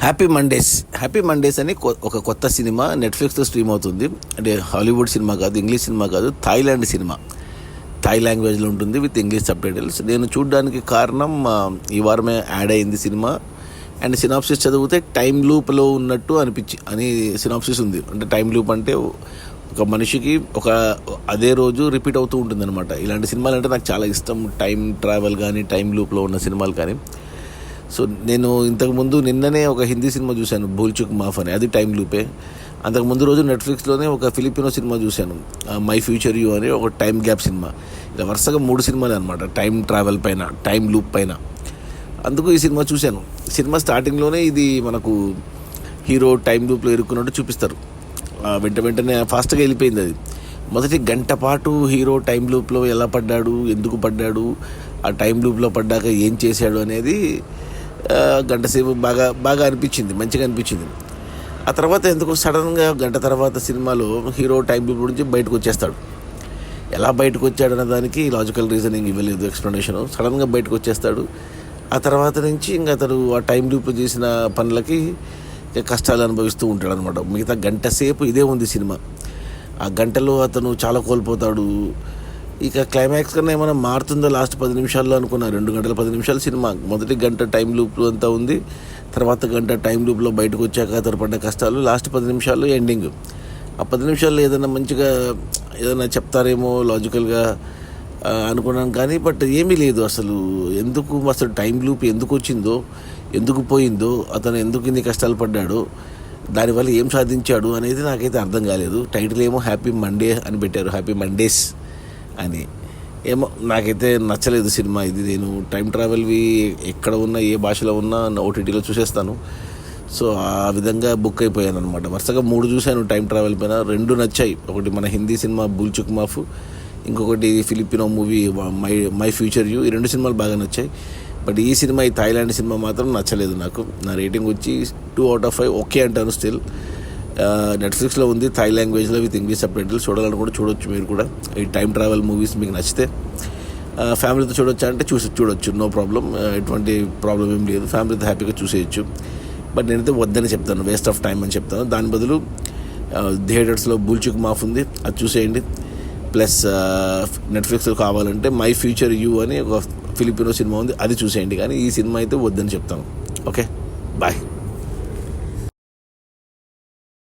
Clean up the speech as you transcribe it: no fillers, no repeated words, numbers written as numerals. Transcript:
Happy Mondays అని ఒక కొత్త సినిమా నెట్ఫ్లిక్స్లో స్ట్రీమ్ అవుతుంది. అంటే హాలీవుడ్ సినిమా కాదు, ఇంగ్లీష్ సినిమా కాదు, థాయిలాండ్ సినిమా. థాయ్ లాంగ్వేజ్లో ఉంటుంది విత్ ఇంగ్లీష్ సబ్టైటిల్స్. నేను చూడడానికి కారణం ఈ వారమే యాడ్ అయింది సినిమా. అండ్ సినాప్సిస్ చదివితే టైం లూప్లో ఉన్నట్టు అని సినాప్సిస్ ఉంది. అంటే టైం లూప్ అంటే ఒక మనిషికి అదే రోజు రిపీట్ అవుతూ ఉంటుంది అనమాట. ఇలాంటి సినిమాలు అంటే నాకు చాలా ఇష్టం. టైం ట్రావెల్ కానీ, టైం లూప్లో ఉన్న సినిమాలు కానీ. సో నేను ఇంతకుముందు నిన్ననే ఒక హిందీ సినిమా చూశాను, భూల్ చుక్ మాఫ్ అని. అది టైం లూపే. అంతకుముందు రోజు నెట్ఫ్లిక్స్లోనే ఒక ఫిలిపినో సినిమా చూశాను, మై ఫ్యూచర్ యూ అని, ఒక టైం గ్యాప్ సినిమా. ఇలా వరుసగా 3 సినిమాలే అనమాట, టైం ట్రావెల్ పైన, టైం లూప్ పైన. అందుకు ఈ సినిమా చూశాను. సినిమా స్టార్టింగ్లోనే ఇది మనకు హీరో టైం లూప్లో ఇరుక్కున్నట్టు చూపిస్తారు. వెంటనే ఫాస్ట్గా వెళ్ళిపోయింది అది. మొదటి గంట పాటు హీరో టైం లూప్లో ఎలా పడ్డాడు, ఎందుకు పడ్డాడు, ఆ టైం లూప్లో పడ్డాక ఏం చేశాడు అనేది గంట సేపు బాగా అనిపించింది, మంచిగా అనిపించింది. ఆ తర్వాత ఎందుకు సడన్గా గంట తర్వాత సినిమాలో హీరో టైం లూప్ నుంచి బయటకు వచ్చేస్తాడు. ఎలా బయటకు వచ్చాడన్న దానికి లాజికల్ రీజనింగ్ ఇవ్వలేదు, ఎక్స్ప్లెనేషన్. సడన్గా బయటకు వచ్చేస్తాడు. ఆ తర్వాత నుంచి ఇంకా అతను ఆ టైం లూప్లో చేసిన పనులకి కష్టాలు అనుభవిస్తూ ఉంటాడు అనమాట. మిగతా గంట సేపు ఇదే ఉంది సినిమా. ఆ గంటలో అతను చాలా కోల్పోతాడు. ఇక క్లైమాక్స్ కన్నా ఏమైనా మారుతుందో లాస్ట్ 10 నిమిషాల్లో అనుకున్నా. 2 గంటల 10 నిమిషాలు సినిమా. మొదటి గంట టైం లూప్ అంతా ఉంది, తర్వాత గంట టైం లూప్లో బయటకు వచ్చాక అతను పడ్డ కష్టాలు, లాస్ట్ 10 నిమిషాల్లో ఎండింగ్. ఆ 10 నిమిషాల్లో ఏదైనా చెప్తారేమో లాజికల్గా అనుకున్నాను కానీ బట్ ఏమీ లేదు అసలు. అసలు టైం లూప్ ఎందుకు వచ్చిందో, ఎందుకు పోయిందో, అతను ఎందుకు ఇన్ని కష్టాలు పడ్డాడో, దానివల్ల ఏం సాధించాడు అనేది నాకైతే అర్థం కాలేదు. టైటిల్ ఏమో హ్యాపీ మండే అని పెట్టారు, హ్యాపీ మండేస్ అని. ఏమో నాకైతే నచ్చలేదు సినిమా ఇది. నేను టైం ట్రావెల్వి ఎక్కడ ఉన్నా, ఏ భాషలో ఉన్నా ఓటీటీలో చూసేస్తాను. సో ఆ విధంగా బుక్ అయిపోయాను అనమాట. వరుసగా 3 చూశాను టైం ట్రావెల్ పైన. 2 నచ్చాయి. ఒకటి మన హిందీ సినిమా భూల్ చుక్ మాఫ్, ఇంకొకటి Filipino movie my future you. ఈ 2 సినిమాలు బాగా నచ్చాయి. బట్ ఈ సినిమా, ఈ థాయిలాండ్ సినిమా మాత్రం నచ్చలేదు నాకు. నా రేటింగ్ వచ్చి 2 out of 5 ఓకే అంటాను స్టిల్. నెట్ఫ్లిక్స్లో ఉంది, థాయ్ లాంగ్వేజ్లో విత్ ఇంగ్లీష్ సబ్టైటిల్స్. చూడాలనుకుంటే చూడొచ్చు మీరు కూడా. ఈ టైం ట్రావెల్ మూవీస్ మీకు నచ్చితే ఫ్యామిలీతో చూడొచ్చా అంటే చూడొచ్చు, నో ప్రాబ్లం. ఎటువంటి ప్రాబ్లం ఏం లేదు, ఫ్యామిలీతో హ్యాపీగా చూసేయచ్చు. బట్ నేనైతే వద్దని చెప్తాను, వేస్ట్ ఆఫ్ టైం అని చెప్తాను. దాని బదులు థియేటర్స్లో భూల్ చుక్ మాఫ్ ఉంది, అది చూసేయండి. ప్లస్ నెట్ఫ్లిక్స్లో కావాలంటే మై ఫ్యూచర్ యూ అని ఒక ఫిలిపినో సినిమా ఉంది, అది చూసేయండి. కానీ ఈ సినిమా అయితే వద్దని చెప్తాను. Okay, bye.